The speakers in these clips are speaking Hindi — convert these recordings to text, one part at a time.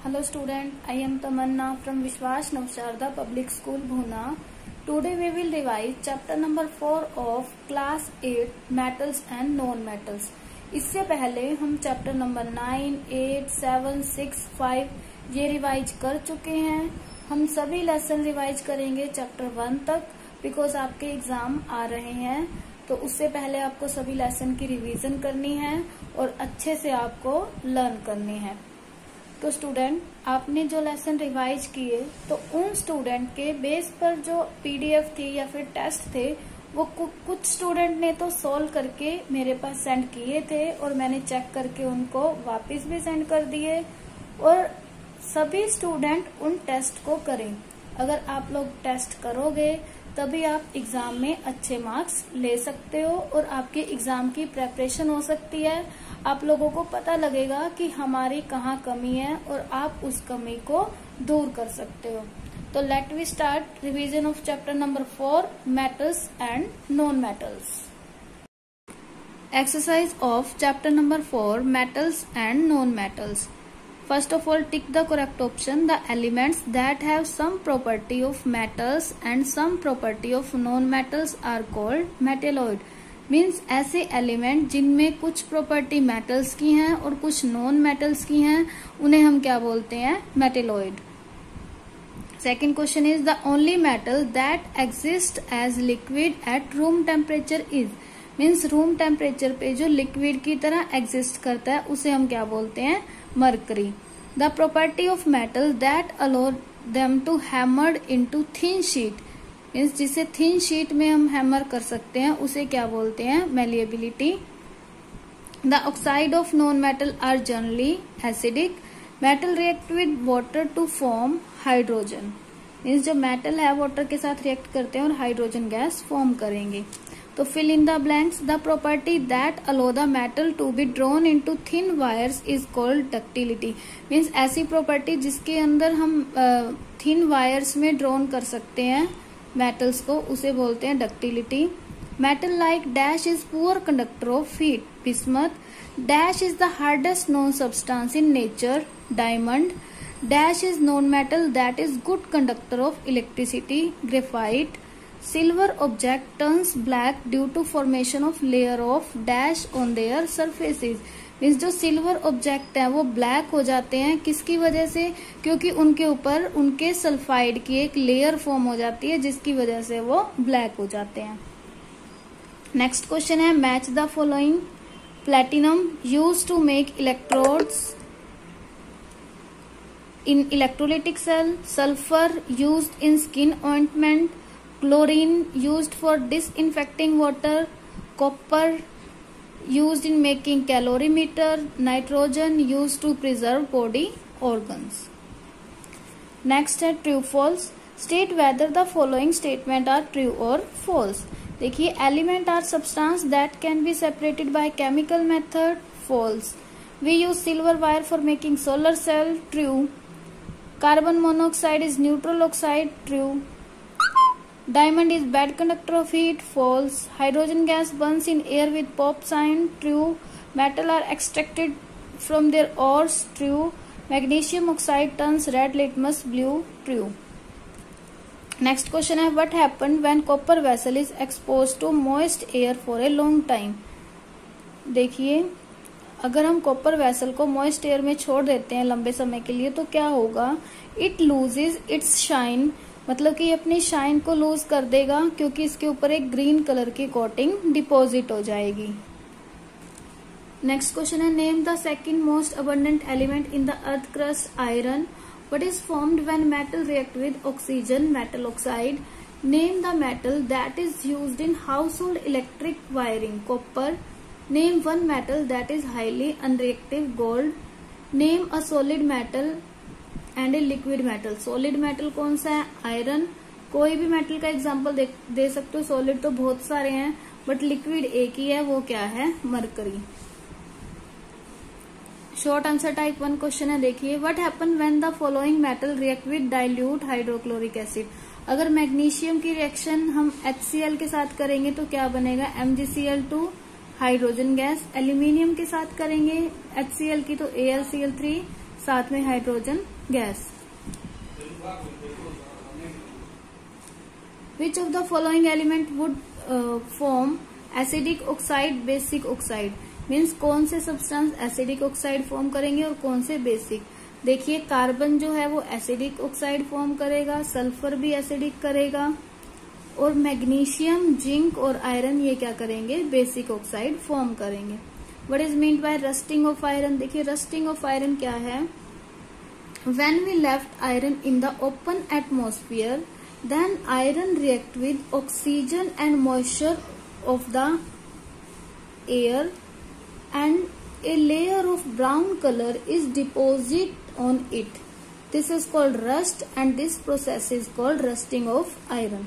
Hello student, I am Tamanna from Vishwas Navsharda Public School, Bhuna. Today we will revise chapter number 4 of class 8 metals and non-metals. इससे पहले हम चैप्टर नंबर 9, 8, 7, 6, 5 ये रिवाइज कर चुके हैं। हम सभी लेसन रिवाइज करेंगे चैप्टर 1 तक बिकॉज आपके एग्जाम आ रहे हैं, तो उससे पहले आपको सभी लेसन की रिवीजन करनी है और अच्छे से आपको लर्न करनी है। तो स्टूडेंट, आपने जो लेसन रिवाइज किए तो उन स्टूडेंट के बेस पर जो पीडीएफ थी या फिर टेस्ट थे वो कुछ स्टूडेंट ने तो सॉल्व करके मेरे पास सेंड किए थे और मैंने चेक करके उनको वापस भी सेंड कर दिए, और सभी स्टूडेंट उन टेस्ट को करें। अगर आप लोग टेस्ट करोगे तभी आप एग्जाम में अच्छे मार्क्स ले सकते हो और आपके एग्जाम की प्रेपरेशन हो सकती है। आप लोगों को पता लगेगा कि हमारी कहाँ कमी है और आप उस कमी को दूर कर सकते हो। तो let we start revision of chapter number 4 metals and non metals. Exercise of chapter number 4 metals and non metals. First of all, tick the correct option. The elements that have some property of metals and some property of non-metals are called metalloid. Means ऐसे एलिमेंट जिनमें कुछ प्रॉपर्टी मेटल्स की हैं और कुछ नॉन मेटल्स की हैं, उन्हें हम क्या बोलते हैं? Metalloid. Second question is the only metal that exist as liquid at room temperature is. Means room temperature पे जो लिक्विड की तरह एग्जिस्ट करता है उसे हम क्या बोलते हैं? Mercury. The property of metal that allow them to hammered into thin sheet. Means जिसे थिन शीट में हम हैमर कर सकते हैं उसे क्या बोलते हैं? Malleability. The oxide of non metal are generally acidic. Metal react with water to form hydrogen. Means जो मेटल है वाटर के साथ रिएक्ट करते हैं और हाइड्रोजन गैस फॉर्म करेंगे। तो fill in the blanks. The property that allow the metal to be drawn into thin wires is called ductility. Means ऐसी प्रॉपर्टी जिसके अंदर हम थिन वायर्स में ड्रॉन कर सकते हैं मेटल्स को, उसे बोलते हैं ductility. Metal like dash is poor conductor of heat. Bismuth. Dash is the hardest non substance in nature. Diamond. Dash is non metal that is good conductor of electricity. Graphite. Silver object turns black due to formation of layer of dash on their surfaces. Means जो सिल्वर ऑब्जेक्ट है वो ब्लैक हो जाते हैं, किसकी वजह से? क्योंकि उनके ऊपर उनके सल्फाइड की एक लेयर फॉर्म हो जाती है जिसकी वजह से वो ब्लैक हो जाते हैं। नेक्स्ट क्वेश्चन है match the following. Platinum use to make electrodes in electrolytic cell. Sulphur used in skin ointment. Chlorine used for disinfecting water. Copper used in making calorimeter. Nitrogen used to preserve body organs. Next है true false. State whether the following statement are true or false. देखिए, element are substance that can be separated by chemical method. False. We use silver wire for making solar cell. True. Carbon monoxide is neutral oxide. True. Diamond is bad conductor of heat. False. Hydrogen gas burns in air with pop sign. True. Metal are extracted from their ores. True. Magnesium oxide turns red litmus blue. True. Next question है what happened when copper vessel is exposed to moist air for a long time. देखिए, अगर हम कॉपर वेसल को मॉइस्ट एयर में छोड़ देते हैं लंबे समय के लिए तो क्या होगा? It loses it's shine. मतलब कि अपनी शाइन को लूज कर देगा क्योंकि इसके ऊपर एक ग्रीन कलर की कोटिंग डिपॉजिट हो जाएगी। नेक्स्ट क्वेश्चन है name the second most abundant element in the earth crust. Iron. What is formed when metal react with oxygen? Metal oxide. Name the metal that is used in house hold electric wiring. Copper. Name one metal that is highly unreactive. Gold. Name a solid metal and a liquid metal. Solid metal कौन सा है? आयरन। कोई भी मेटल का एग्जांपल दे सकते हो। सॉलिड तो बहुत सारे हैं बट लिक्विड एक ही है, वो क्या है? Mercury. Short answer type 1 question है। देखिए, what happen when the following metal react with dilute hydrochloric acid. अगर मैग्नीशियम की रिएक्शन हम HCl के साथ करेंगे तो क्या बनेगा? MgCl2 hydrogen gas. एल्यूमिनियम के साथ करेंगे HCl की तो AlCl3 साथ में hydrogen gas. Which of the following element would form acidic oxide basic oxide? Means कौन से सब्सटेंस एसिडिक ऑक्साइड फॉर्म करेंगे और कौन से बेसिक? देखिए कार्बन जो है वो एसिडिक ऑक्साइड फॉर्म करेगा, सल्फर भी एसिडिक करेगा, और मैग्नीशियम, जिंक और आयरन ये क्या करेंगे? बेसिक ऑक्साइड फॉर्म करेंगे। What is meant by rusting of iron? देखिए रस्टिंग ऑफ आयरन क्या है? When we left iron in the open atmosphere, then iron react with oxygen and moisture of the air, and a layer of brown color is deposited on it. This is called rust, and this process is called rusting of iron.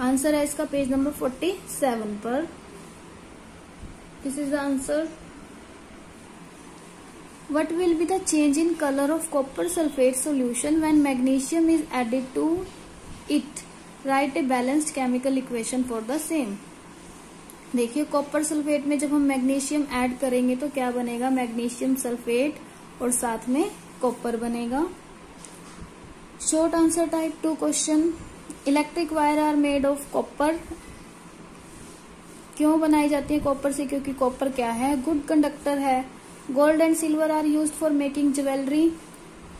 Answer है इसका पेज नंबर 47 पर। This is the answer. What will be the change in color of copper sulfate solution when magnesium is added to it? Write a balanced chemical equation for the same. देखिए कॉपर सल्फेट में जब हम मैग्नीशियम ऐड करेंगे तो क्या बनेगा? मैग्नीशियम सल्फेट और साथ में कॉपर बनेगा। Short answer type 2 question. Electric wire are made of copper. क्यों बनाई जाती है कॉपर से? क्योंकि कॉपर क्या है? गुड कंडक्टर है। Gold and silver are used for making jewellery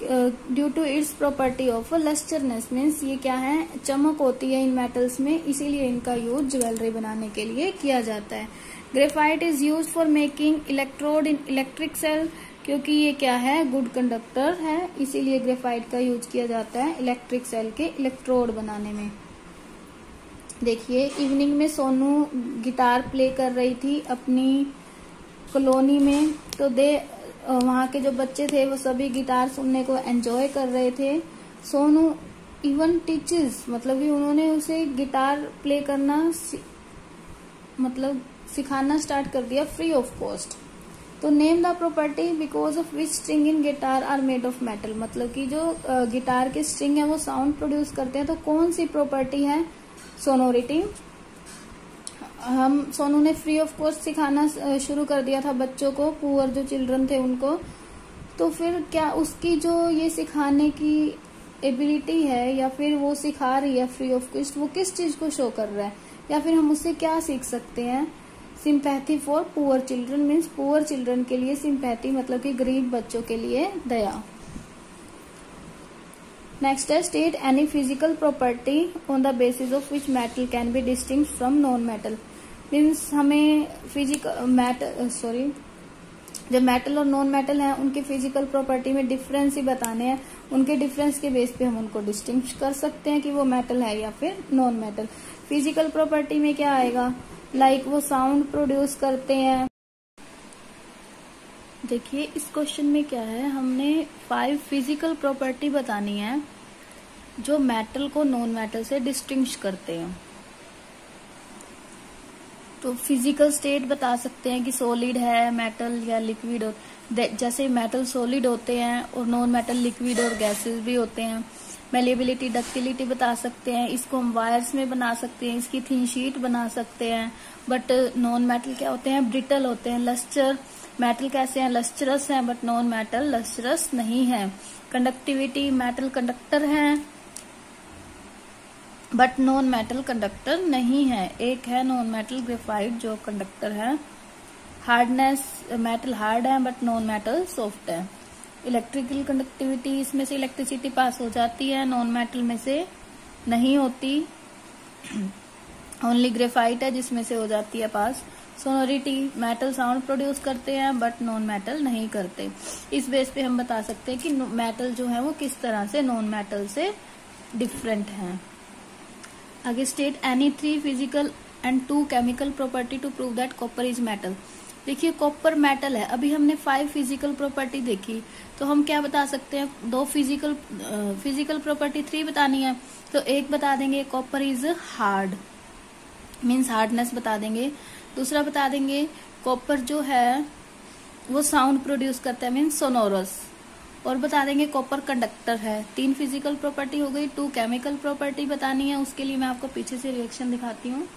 due to its property of lustreness. Means ये क्या है? चमक होती है इन मेटल्स में, इसीलिए इनका यूज ज्वेलरी बनाने के लिए किया जाता है। Graphite is used for making electrode in electric cell, क्योंकि ये क्या है? गुड कंडक्टर है, इसीलिए ग्रेफाइट का यूज किया जाता है इलेक्ट्रिक सेल के इलेक्ट्रोड बनाने में। देखिए इवनिंग में सोनू गिटार प्ले कर रही थी अपनी कॉलोनी में, तो वहाँ के जो बच्चे थे वो सभी गिटार सुनने को एंजॉय कर रहे थे। सोनू इवन टीचर्स, मतलब कि उन्होंने उसे गिटार प्ले करना मतलब सिखाना स्टार्ट कर दिया फ्री ऑफ कॉस्ट। तो name the property because of which string in guitar are made of metal, मतलब कि जो गिटार के स्ट्रिंग है वो साउंड प्रोड्यूस करते हैं, तो कौन सी प्रॉपर्टी है? सोनोरिटी। हम सोनू ने फ्री ऑफ कॉस्ट सिखाना शुरू कर दिया था बच्चों को, पुअर जो चिल्ड्रन थे उनको, तो फिर क्या उसकी जो ये सिखाने की एबिलिटी है या फिर वो सिखा रही है फ्री ऑफ कॉस्ट, वो किस चीज को शो कर रहा है? या फिर हम उससे क्या सीख सकते हैं? Sympathy for poor children, means poor children के लिए सिंपैथी, मतलब कि गरीब बच्चों के लिए दया। नेक्स्ट है state any physical property on the basis of which metal can be distinguished from non metal. Means हमें जब मेटल और नॉन मेटल है उनके फिजिकल प्रॉपर्टी में डिफरेंस ही बताने हैं, उनके डिफरेंस के बेस पे हम उनको डिस्टिंग्विश कर सकते हैं कि वो मेटल है या फिर नॉन मेटल। फिजिकल प्रॉपर्टी में क्या आएगा? लाइक वो साउंड प्रोड्यूस करते हैं। देखिए इस क्वेश्चन में क्या है, हमने 5 फिजिकल प्रॉपर्टी बतानी है जो मेटल को नॉन मेटल से डिस्टिंग्विश करते हैं। तो फिजिकल स्टेट बता सकते हैं कि सॉलिड है मेटल या लिक्विड, जैसे मेटल सॉलिड होते हैं और नॉन मेटल लिक्विड और गैसेस भी होते हैं। मेलेबिलिटी, डक्टिलिटी बता सकते हैं, इसको हम वायर्स में बना सकते हैं, इसकी थिन शीट बना सकते हैं। बट नॉन मेटल क्या होते हैं? ब्रिटल होते हैं। लस्टर, मेटल कैसे हैं? लस्टरस हैं, बट नॉन मेटल लस्टरस नहीं है। कंडक्टिविटी, मेटल कंडक्टर है बट नॉन मेटल कंडक्टर नहीं है। एक है नॉन मेटल ग्रेफाइट जो कंडक्टर है। हार्डनेस, मेटल हार्ड है बट नॉन मेटल सॉफ्ट है। इलेक्ट्रिकल कंडक्टिविटी, इसमें से इलेक्ट्रिसिटी पास हो जाती है, नॉन मेटल में से नहीं होती। ओनली ग्रेफाइट है जिसमें से हो जाती है पास। सोनोरिटी, मेटल साउंड प्रोड्यूस करते हैं बट नॉन मेटल नहीं करते। इस बेस पे हम बता सकते हैं कि मेटल जो है वो किस तरह से नॉन मेटल से डिफरेंट है। आगे state any 3 physical and 2 chemical property to prove that copper is metal. देखिए कॉपर मेटल है, अभी हमने 5 फिजिकल प्रॉपर्टी देखी, तो हम क्या बता सकते हैं? 2 फिजिकल प्रॉपर्टी 3 बतानी है, तो एक बता देंगे copper is hard, means hardness बता देंगे। दूसरा बता देंगे कॉपर जो है वो साउंड प्रोड्यूस करता है, मीन्स सोनोरस। और बता देंगे कॉपर कंडक्टर है। 3 फिजिकल प्रॉपर्टी हो गई, 2 केमिकल प्रॉपर्टी बतानी है। उसके लिए मैं आपको पीछे से रिएक्शन दिखाती हूँ।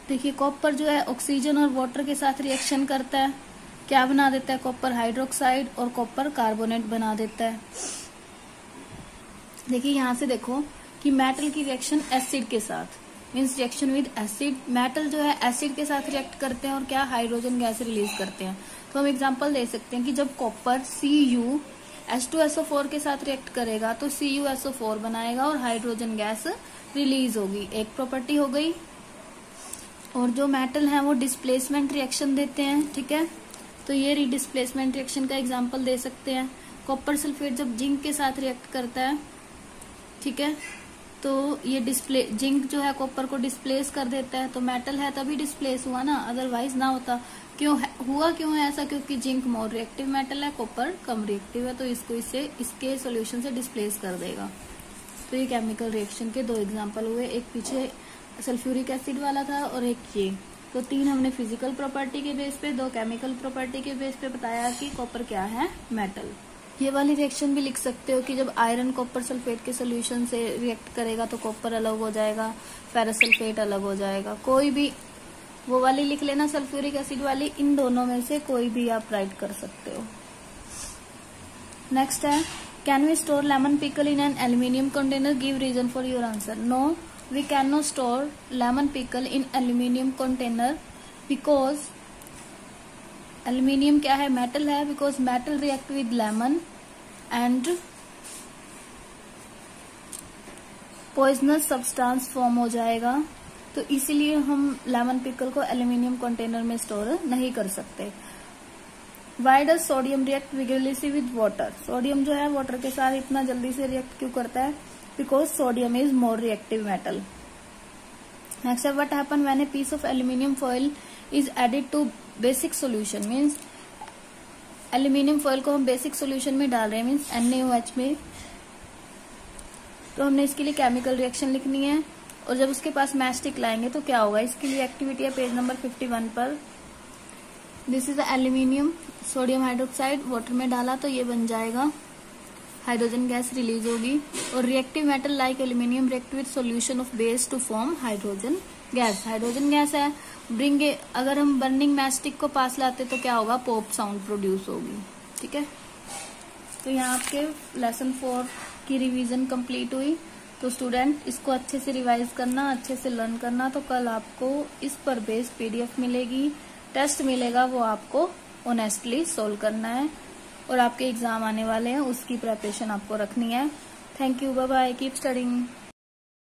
देखिए कॉपर जो है ऑक्सीजन और वाटर के साथ रिएक्शन करता है, क्या बना देता है, कॉपर हाइड्रोक्साइड और कॉपर कार्बोनेट बना देता है। देखिए यहाँ से देखो कि मेटल की रिएक्शन एसिड के साथ, means reaction with acid, metal जो है एसिड के साथ रिएक्ट करते हैं और क्या हाइड्रोजन गैस रिलीज करते हैं। तो हम एग्जांपल दे सकते हैं कि जब कॉपर Cu H2SO4 के साथ रिएक्ट करेगा तो CuSO4 बनाएगा और हाइड्रोजन गैस रिलीज होगी, एक प्रॉपर्टी हो गई। और जो मेटल है वो डिस्प्लेसमेंट रिएक्शन देते हैं, ठीक है, तो ये रीडिस्प्लेसमेंट रिएक्शन का एग्जांपल दे सकते हैं। कॉपर सल्फेट जब जिंक के साथ रिएक्ट करता है, ठीक है, तो ये जिंक जो है कॉपर को डिस्प्लेस कर देता है, तो मेटल है तभी डिस्प्लेस हुआ ना, अदरवाइज ना होता। क्यों है ऐसा, क्योंकि जिंक मोर रिएक्टिव मेटल है, कॉपर कम रिएक्टिव है, तो इसको इसके सोल्यूशन से डिस्प्लेस कर देगा। तो ये केमिकल रिएक्शन के दो एग्जांपल हुए, एक पीछे सल्फ्यूरिक एसिड वाला था और एक ये। तो 3 हमने फिजिकल प्रॉपर्टी के बेस पे, 2 केमिकल प्रॉपर्टी के बेस पे बताया कि कॉपर क्या है, मेटल। ये वाली रिएक्शन भी लिख सकते हो कि जब आयरन कॉपर सल्फेट के सोल्यूशन से रिएक्ट करेगा तो कॉपर अलग हो जाएगा, फेरस सल्फेट अलग हो जाएगा। कोई भी वो वाली लिख लेना, सल्फ्यूरिक एसिड वाली, इन दोनों में से कोई भी आप राइट कर सकते हो। नेक्स्ट है, can we store lemon pickle in an aluminium container, give reason for your answer. No, we can not store lemon pickle in aluminium container because aluminium क्या है, मेटल है, because metal react with lemon and poisonous substance form हो जाएगा, तो इसीलिए हम लेमन पिकल को एल्यूमिनियम कंटेनर में स्टोर नहीं कर सकते। Why does sodium react vigorously with water, sodium जो है वाटर के साथ इतना जल्दी से रिएक्ट क्यों करता है, because sodium is more reactive metal. Next है, what happen when a piece of aluminium foil is added to basic solution, means aluminium foil को हम बेसिक सोल्यूशन में डाल रहे हैं, मीन्स NaOH में, तो हमने इसके लिए केमिकल रिएक्शन लिखनी है। और जब उसके पास मैस्टिक लाएंगे तो क्या होगा, इसके लिए एक्टिविटी है पेज नंबर 51 पर। This is aluminium, sodium hydroxide water में डाला तो ये बन जाएगा, हाइड्रोजन गैस रिलीज होगी। और reactive metal like aluminium react with solution of base to form hydrogen gas, hydrogen gas है, अगर हम बर्निंग मैस्टिक को पास लाते तो क्या होगा, पॉप साउंड प्रोड्यूस होगी, ठीक है। तो यहाँ आपके लेसन 4 की रिवीजन कंप्लीट हुई। तो स्टूडेंट इसको अच्छे से रिवाइज करना, अच्छे से लर्न करना, तो कल आपको इस पर बेस्ड PDF मिलेगी, टेस्ट मिलेगा, वो आपको ऑनेस्टली सोल्व करना है और आपके एग्जाम आने वाले हैं, उसकी प्रिपरेशन आपको रखनी है। Thank you, bye bye, keep studying.